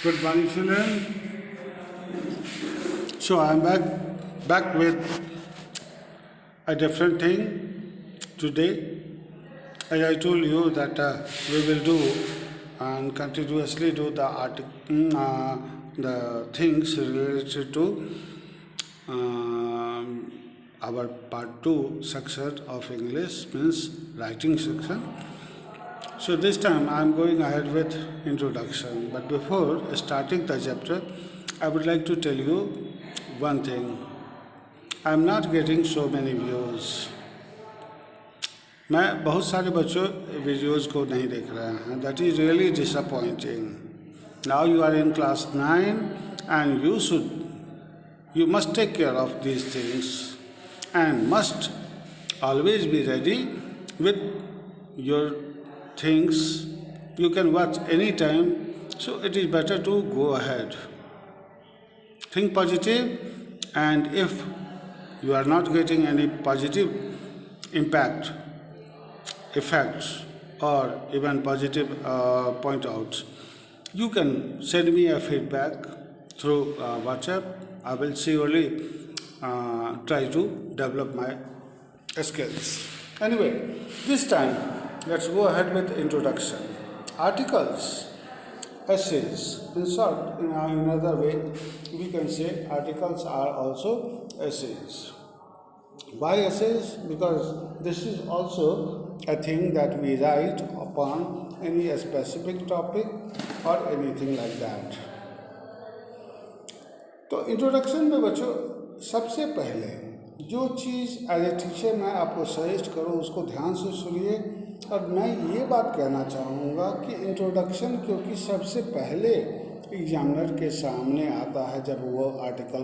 Good morning, children. So I'm back with a different thing today. As I told you that we will do and continuously do the things related to our part 2 section of English, means writing section. So this time I am going ahead with introduction, but before starting the chapter I would like to tell you one thing. I am not getting so many views. मैं बहुत सारे बच्चों videos को नहीं देख रहे हैं. That is really disappointing. Now you are in class 9 and you must take care of these things and must always be ready with your things. You can watch anytime, so it is better to go ahead. Think positive, and if you are not getting any positive effects or even positive point outs, you can send me a feedback through WhatsApp. I will surely try to develop my skills. Anyway, this time let's go ahead with introduction. Articles, essays. In short, in another way, we can say articles are also essays. Why essays? Because this is also a thing that we write upon any specific topic or anything like that. तो introduction में बच्चों सबसे पहले जो चीज़ as a teacher मैं आपको suggest करूँ उसको ध्यान से सुनिए. और मैं ये बात कहना चाहूँगा कि इंट्रोडक्शन क्योंकि सबसे पहले एग्जामिनर के सामने आता है जब वो आर्टिकल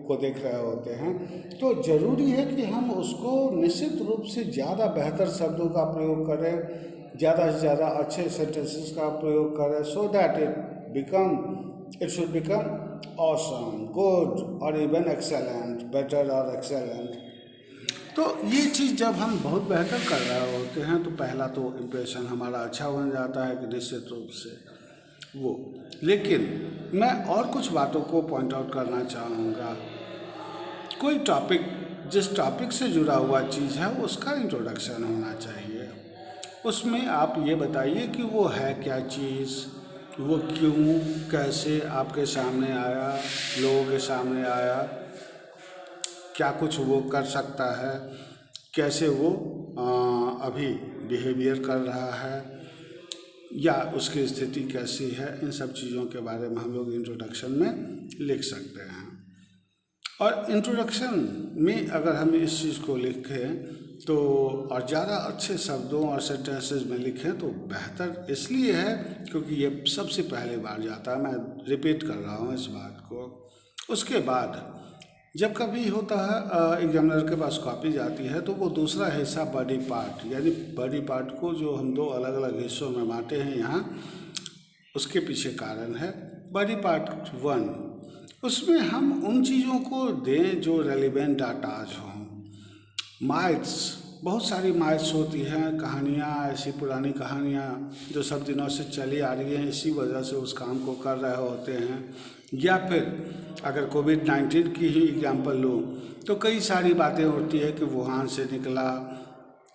को देख रहे होते हैं, तो ज़रूरी है कि हम उसको निश्चित रूप से ज़्यादा बेहतर शब्दों का प्रयोग करें, ज़्यादा से ज़्यादा अच्छे सेंटेंसेस का प्रयोग करें, so that it should become awesome, good or even excellent, better or excellent. तो ये चीज़ जब हम बहुत बेहतर कर रहे होते हैं तो पहला तो इम्प्रेशन हमारा अच्छा बन जाता है कि निश्चित रूप से वो. लेकिन मैं और कुछ बातों को पॉइंट आउट करना चाहूँगा. कोई टॉपिक जिस टॉपिक से जुड़ा हुआ चीज़ है उसका इंट्रोडक्शन होना चाहिए. उसमें आप ये बताइए कि वो है क्या चीज़, वो क्यों कैसे आपके सामने आया, लोगों के सामने आया, क्या कुछ वो कर सकता है, कैसे वो अभी बिहेवियर कर रहा है या उसकी स्थिति कैसी है. इन सब चीज़ों के बारे में हम लोग इंट्रोडक्शन में लिख सकते हैं. और इंट्रोडक्शन में अगर हम इस चीज़ को लिखें तो और ज़्यादा अच्छे शब्दों और सेंटेंसेस में लिखें तो बेहतर इसलिए है क्योंकि ये सबसे पहले बार जाता है. मैं रिपीट कर रहा हूँ इस बात को. उसके बाद जब कभी होता है एग्जामिनर के पास कॉपी जाती है तो वो दूसरा हिस्सा बॉडी पार्ट, यानी बॉडी पार्ट को जो हम दो अलग अलग हिस्सों में बांटे हैं यहाँ, उसके पीछे कारण है बॉडी पार्ट 1. उसमें हम उन चीज़ों को दें जो रेलिवेंट डाटाज हों. माइथ्स, बहुत सारी माइथ्स होती हैं, कहानियाँ, ऐसी पुरानी कहानियाँ जो सब दिनों से चली आ रही हैं, इसी वजह से उस काम को कर रहे होते हैं. या फिर अगर कोविड-19 की ही एग्जाम्पल लूँ तो कई सारी बातें होती है कि वुहान से निकला,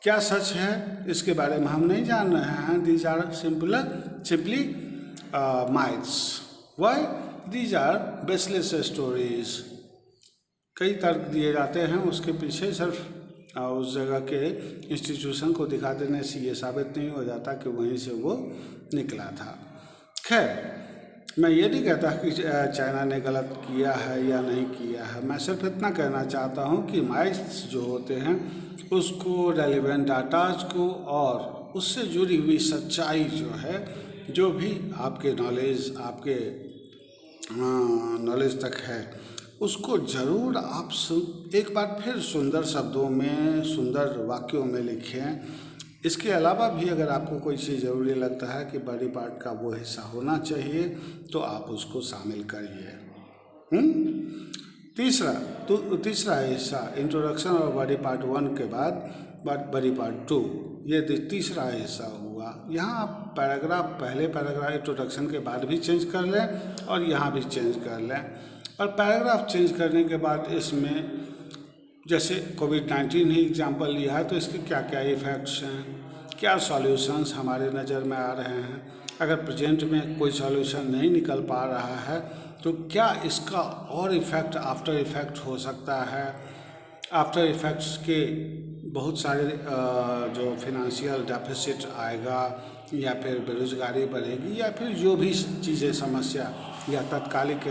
क्या सच है इसके बारे में हम नहीं जान रहे हैं. These are simply myths. Why? These are baseless stories. कई तर्क दिए जाते हैं उसके पीछे, सिर्फ उस जगह के इंस्टीट्यूशन को दिखा देने से ये साबित नहीं हो जाता कि वहीं से वो निकला था. खैर, मैं ये नहीं कहता कि चाइना ने गलत किया है या नहीं किया है. मैं सिर्फ इतना कहना चाहता हूँ कि माइथ्स जो होते हैं उसको, रेलिवेंट डाटाज को और उससे जुड़ी हुई सच्चाई जो है, जो भी आपके नॉलेज तक है, उसको ज़रूर आप एक बार फिर सुंदर शब्दों में, सुंदर वाक्यों में लिखें. इसके अलावा भी अगर आपको कोई चीज़ ज़रूरी लगता है कि बॉडी पार्ट का वो हिस्सा होना चाहिए तो आप उसको शामिल करिए. तीसरा हिस्सा इंट्रोडक्शन और बॉडी पार्ट 1 के बाद बॉडी पार्ट 2, ये तीसरा हिस्सा हुआ. यहाँ आप पैराग्राफ पहले पैराग्राफ इंट्रोडक्शन के बाद भी चेंज कर लें और यहाँ भी चेंज कर लें। और पैराग्राफ चेंज करने के बाद इसमें जैसे कोविड-19 ही एग्जाम्पल लिया है तो इसके क्या क्या इफ़ेक्ट्स हैं, क्या सॉल्यूशंस हमारे नज़र में आ रहे हैं, अगर प्रेजेंट में कोई सॉल्यूशन नहीं निकल पा रहा है तो क्या इसका और इफ़ेक्ट आफ्टर इफ़ेक्ट हो सकता है। आफ्टर इफ़ेक्ट्स के बहुत सारे जो फिनेंशियल डेफिसिट आएगा या फिर बेरोज़गारी बढ़ेगी या फिर जो भी चीज़ें समस्या या तात्कालिक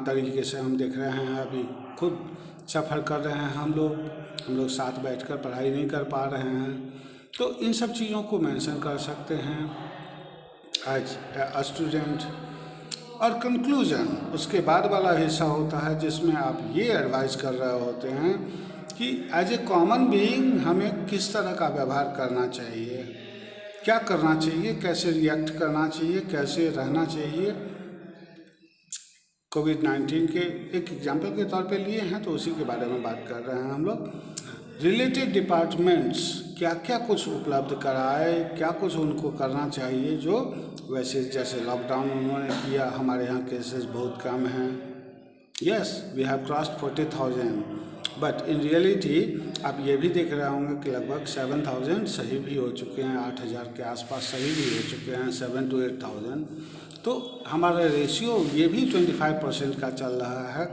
तरीके से हम देख रहे हैं, अभी खुद सफ़र कर रहे हैं हम लोग साथ बैठकर पढ़ाई नहीं कर पा रहे हैं, तो इन सब चीज़ों को मेंशन कर सकते हैं एज अ स्टूडेंट। और कंक्लूजन उसके बाद वाला हिस्सा होता है जिसमें आप ये एडवाइस कर रहे होते हैं कि एज ए कॉमन बीइंग हमें किस तरह का व्यवहार करना चाहिए, क्या करना चाहिए, कैसे रिएक्ट करना चाहिए, कैसे रहना चाहिए। कोविड-19 के एक एग्जाम्पल के तौर पे लिए हैं तो उसी के बारे में बात कर रहे हैं हम लोग। रिलेटेड डिपार्टमेंट्स क्या क्या कुछ उपलब्ध कराए, क्या कुछ उनको करना चाहिए जो वैसे जैसे लॉकडाउन उन्होंने किया, हमारे यहाँ केसेस बहुत कम हैं। Yes we have crossed 40,000 but in reality आप ये भी देख रहे होंगे कि लगभग 7,000 सही भी हो चुके हैं, 8,000 के आसपास सही भी हो चुके हैं, 7 to 8,000। तो हमारा रेशियो ये भी 25% का चल रहा है।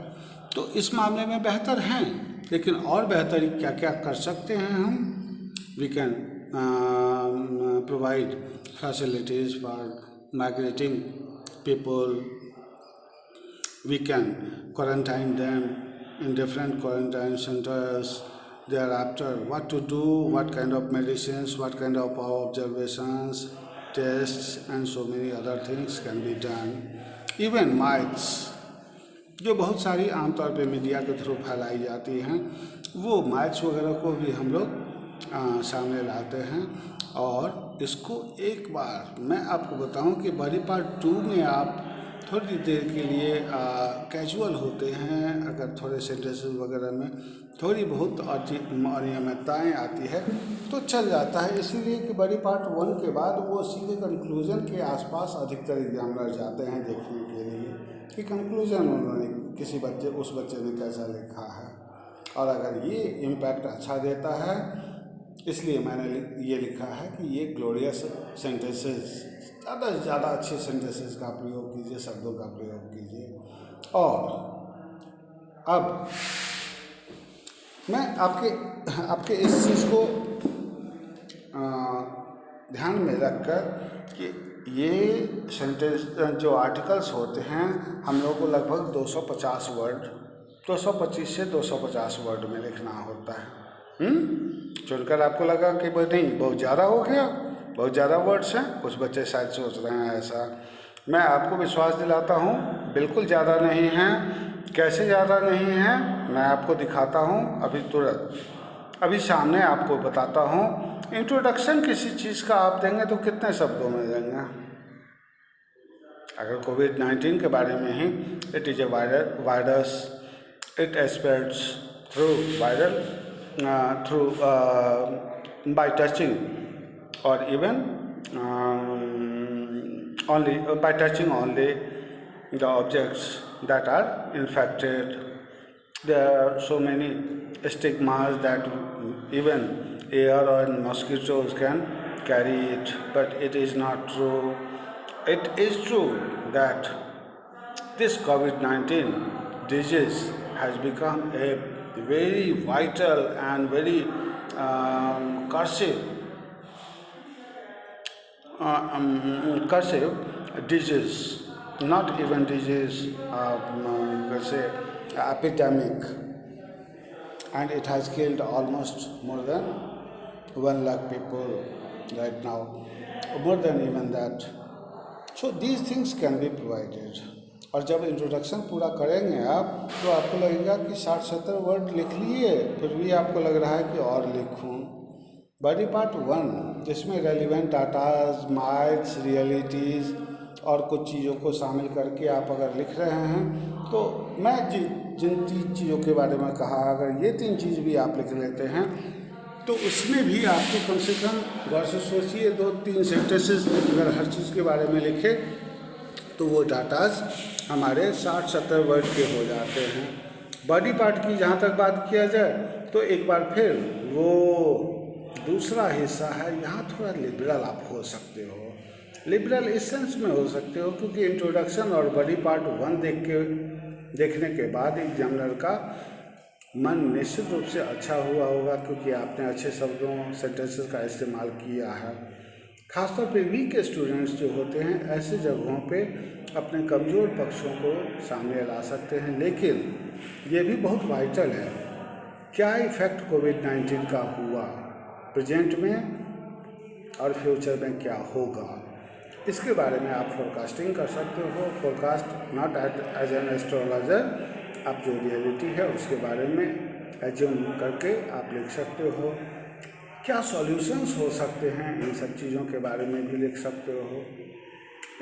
तो इस मामले में बेहतर हैं, लेकिन और बेहतरी क्या क्या कर सकते हैं हम। We can provide facilities for migrating people, we can quarantine them in different quarantine centers. Thereafter, what to do, what kind of medicines, what kind of observations, tests and so many other things can be done. Even myths जो बहुत सारी आमतौर पे media के through फैलाई जाती हैं, वो मैथ्स वगैरह को भी हम लोग सामने लाते हैं। और इसको एक बार मैं आपको बताऊं कि बॉडी पार्ट 2 में आप थोड़ी देर के लिए कैजुअल होते हैं, अगर थोड़े सेंटेंसेस वगैरह में थोड़ी बहुत अनियमितताएँ आती है तो चल जाता है। इसीलिए कि बॉडी पार्ट 1 के बाद वो सीधे कंक्लूजन के आसपास अधिकतर एग्जामिनर जाते हैं देखने के लिए कि कंक्लूजन उन्होंने किसी बच्चे उस बच्चे ने कैसा लिखा है, और अगर ये इम्पैक्ट अच्छा देता है इसलिए मैंने ये लिखा है कि ये ग्लोरियस सेंटेंसेस, ज़्यादा से ज़्यादा अच्छे सेंटेंसेस का प्रयोग कीजिए, शब्दों का प्रयोग कीजिए। और अब मैं आपके इस चीज़ को ध्यान में रखकर कि ये सेंटेंस जो आर्टिकल्स होते हैं हम लोगों को लगभग 250 वर्ड, 225 से 250 वर्ड में लिखना होता है। सुनकर आपको लगा कि नहीं बहुत ज़्यादा हो गया, बहुत ज़्यादा वर्ड्स हैं, कुछ बच्चे शायद सोच रहे हैं ऐसा। मैं आपको विश्वास दिलाता हूँ बिल्कुल ज़्यादा नहीं है। कैसे ज़्यादा नहीं है मैं आपको दिखाता हूँ अभी तुरंत, अभी सामने आपको बताता हूँ। इंट्रोडक्शन किसी चीज़ का आप देंगे तो कितने शब्दों में देंगे। अगर कोविड-19 के बारे में ही, it is a virus, it spreads through viral by touching or even only by touching only the objects that are infected. There are so many stigmas that even air or mosquitoes can carry it, but it is not true. It is true that this COVID-19 disease has become a very vital and very cursive disease, not even disease, say epidemic, and it has killed almost more than 1 lakh people right now, more than even that. So these things can be provided. और जब introduction पूरा करेंगे आप तो आपको लगेगा कि 60-70 word लिख लिए, फिर भी आपको लग रहा है कि और लिखूं। बॉडी पार्ट 1 जिसमें रेलिवेंट डाटाज, माइथ्स, रियलिटीज़ और कुछ चीज़ों को शामिल करके आप अगर लिख रहे हैं तो मैं जिन 3 चीज़ों के बारे में कहा, अगर ये 3 चीज़ भी आप लिख लेते हैं तो उसमें भी आपको कम से कम गौर से सोचिए 2-3 सेंटेंसेस अगर हर चीज़ के बारे में लिखे तो वो डाटाज हमारे 60-70 वर्ड के हो जाते हैं। बॉडी पार्ट की जहाँ तक बात किया जाए तो एक बार फिर वो दूसरा हिस्सा है, यहाँ थोड़ा लिबरल आप हो सकते हो। लिबरल इस सेंस में हो सकते हो क्योंकि इंट्रोडक्शन और बॉडी पार्ट 1 देखने के बाद एग्जामिनर का मन निश्चित रूप से अच्छा हुआ होगा क्योंकि आपने अच्छे शब्दों सेंटेंसेस का इस्तेमाल किया है। खासतौर पे वीक स्टूडेंट्स जो होते हैं ऐसे जगहों पे अपने कमज़ोर पक्षों को सामने ला सकते हैं, लेकिन ये भी बहुत वाइटल है क्या इफ़ेक्ट कोविड-19 का हुआ प्रेजेंट में और फ्यूचर में क्या होगा, इसके बारे में आप फोरकास्टिंग कर सकते हो। Forecast not as an astrologer, आप जो रियलिटी है उसके बारे में एज्यूम करके आप लिख सकते हो। क्या सॉल्यूशंस हो सकते हैं इन सब चीज़ों के बारे में भी लिख सकते हो।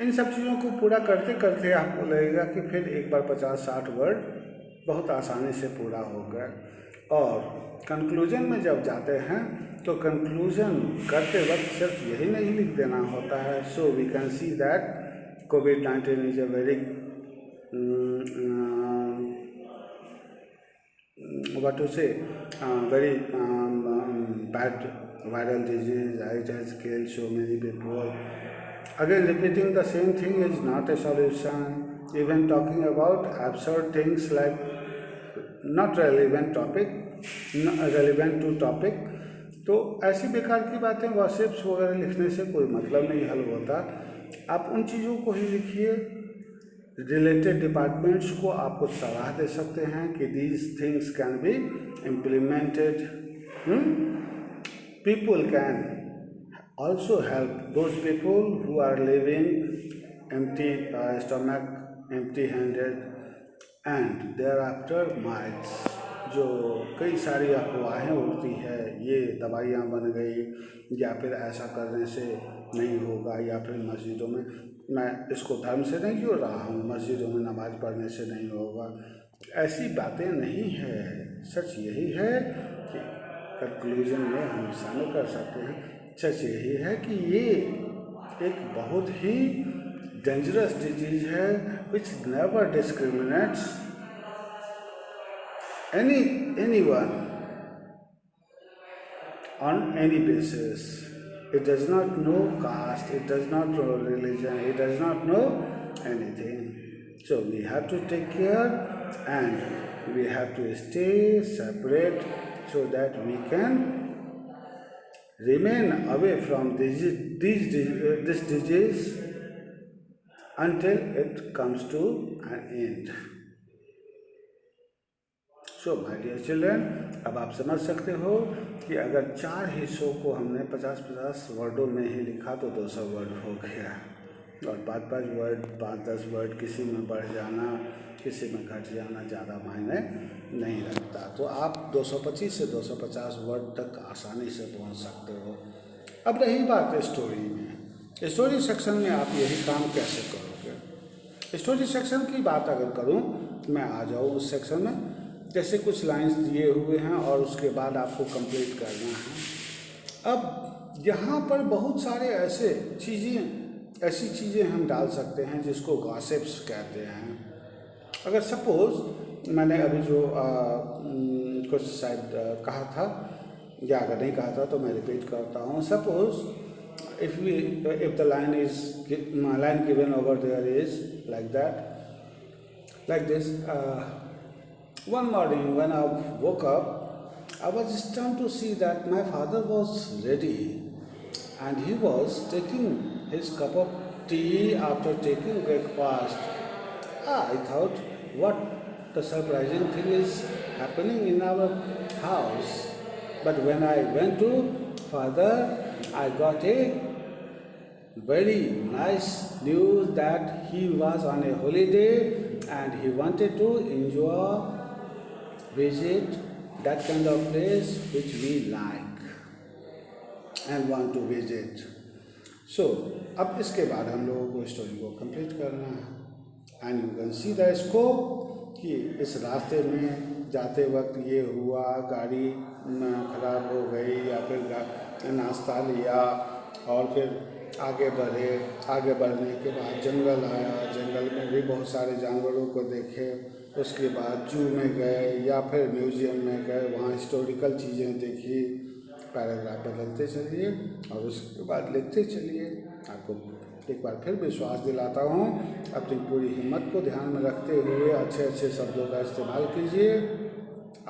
इन सब चीज़ों को पूरा करते करते आपको लगेगा कि फिर एक बार 50-60 वर्ड बहुत आसानी से पूरा हो गया। और कंक्लूजन में जब जाते हैं तो कंक्लूजन करते वक्त सिर्फ यही नहीं लिख देना होता है। So we can see that कोविड-19 is a very what to say very bad viral disease. It has killed so many people. Again, repeating the same thing is not a solution. Even talking about absurd things like not relevant topic, relevant to topic, तो ऐसी बेकार की बातें gossips वगैरह लिखने से कोई मतलब नहीं हल होता। आप उन चीज़ों को ही लिखिए। रिलेटेड डिपार्टमेंट्स को आपको सलाह दे सकते हैं कि these things can be implemented. People can also help those people who are living empty stomach, empty handed and there after mites. जो कई सारी अफवाहें उड़ती है, ये दवाइयाँ बन गई या फिर ऐसा करने से नहीं होगा या फिर मस्जिदों में, मैं इसको धर्म से नहीं जोड़ रहा हूँ, मस्जिदों में नमाज़ पढ़ने से नहीं होगा, ऐसी बातें नहीं है। सच यही है कि कंक्लूजन में हम शामिल कर सकते हैं, सच यही है कि ये एक बहुत ही डेंजरस डिजीज है which never discriminates anyone on any basis. It does not know caste, it does not know religion, it does not know anything. So we have to take care and we have to stay separate so that we can remain away from this disease until it comes to an end. So my dear children, अब आप समझ सकते हो कि अगर 4 हिस्सों को हमने 50-50 वर्डों में ही लिखा तो 200 वर्ड हो गया, और 5-5 वर्ड, 5-10 वर्ड किसी में बढ़ जाना, किसी में घट जाना ज़्यादा मायने नहीं रखता। तो आप 225 से 250 वर्ड तक आसानी से पहुंच सकते हो। अब रही बात स्टोरी में, स्टोरी सेक्शन में आप यही काम कैसे करोगे। स्टोरी सेक्शन की बात अगर करूँ, मैं आ जाऊँ उस सेक्शन में। जैसे कुछ लाइंस दिए हुए हैं और उसके बाद आपको कंप्लीट करना है। अब यहाँ पर बहुत सारे ऐसी चीज़ें हम डाल सकते हैं जिसको गॉसिप्स कहते हैं। अगर सपोज मैंने अभी जो कुछ शायद कहा था, या अगर नहीं कहा था तो मैं रिपीट करता हूँ। Suppose if the line given over there is like this. One morning when I woke up, I was stunned to see that my father was ready and he was taking his cup of tea after taking breakfast. I thought, what the surprising thing is happening in our house. But when I went to father, I got a very nice news that he was on a holiday and he wanted to enjoy visit that kind of place which we like and want to visit. So, अब इसके बाद हम लोगों को story को complete करना है, and you can see the scope कि इस रास्ते में जाते वक्त ये हुआ, गाड़ी खराब हो गई या फिर नाश्ता लिया और फिर आगे बढ़े। आगे बढ़ने के बाद जंगल आया, जंगल में भी बहुत सारे जानवरों को देखे। उसके बाद जू में गए या फिर म्यूज़ियम में गए, वहाँ हिस्टोरिकल चीज़ें देखी। पैराग्राफ बदलते चलिए और उसके बाद लिखते चलिए। आपको एक बार फिर विश्वास दिलाता हूँ, अपनी पूरी हिम्मत को ध्यान में रखते हुए अच्छे अच्छे शब्दों का इस्तेमाल कीजिए।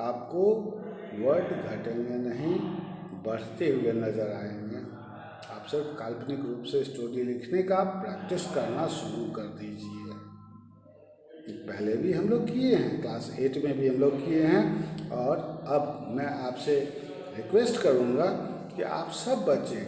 आपको वर्ड घटेंगे नहीं, बढ़ते हुए नज़र आएंगे। आप सिर्फ काल्पनिक रूप से स्टोरी लिखने का प्रैक्टिस करना शुरू कर दीजिए। पहले भी हम लोग किए हैं, क्लास 8 में भी हम लोग किए हैं। और अब मैं आपसे रिक्वेस्ट करूँगा कि आप सब बच्चे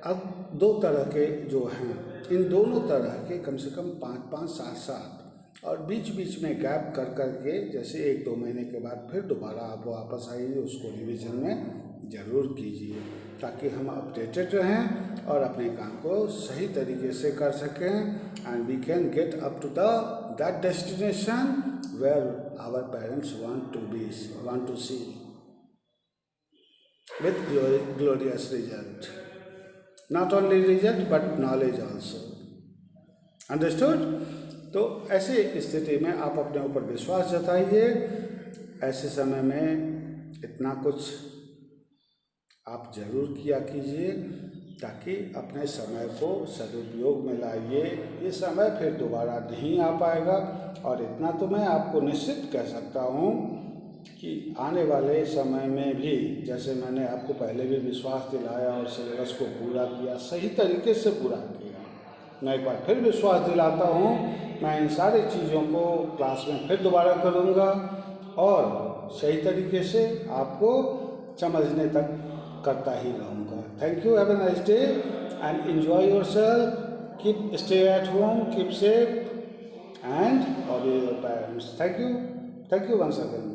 अब 2 तरह के जो हैं, इन दोनों तरह के कम से कम 5-5, 7-7 और बीच बीच में गैप कर कर के, जैसे 1-2 महीने के बाद फिर दोबारा आप वापस आइए, उसको रिवीजन में ज़रूर कीजिए, ताकि हम अपडेटेड रहें और अपने काम को सही तरीके से कर सकें। And we can get up to that destination where our parents want to see with glorious result. Not only result but knowledge also. Understood? तो ऐसे स्थिति में आप अपने ऊपर विश्वास जताइए। ऐसे समय में इतना कुछ आप ज़रूर किया कीजिए, ताकि अपने समय को सदुपयोग में लाइए। ये समय फिर दोबारा नहीं आ पाएगा। और इतना तो मैं आपको निश्चित कह सकता हूँ कि आने वाले समय में भी, जैसे मैंने आपको पहले भी विश्वास दिलाया और सिलेबस को पूरा किया, सही तरीके से पूरा किया, मैं एक बार फिर विश्वास दिलाता हूँ, मैं इन सारी चीज़ों को क्लास में फिर दोबारा करूँगा और सही तरीके से आपको समझने तक करता ही रहूँगा। Thank you, have a nice day and enjoy yourself, keep stay at home, keep safe and obey your parents. Thank you once again.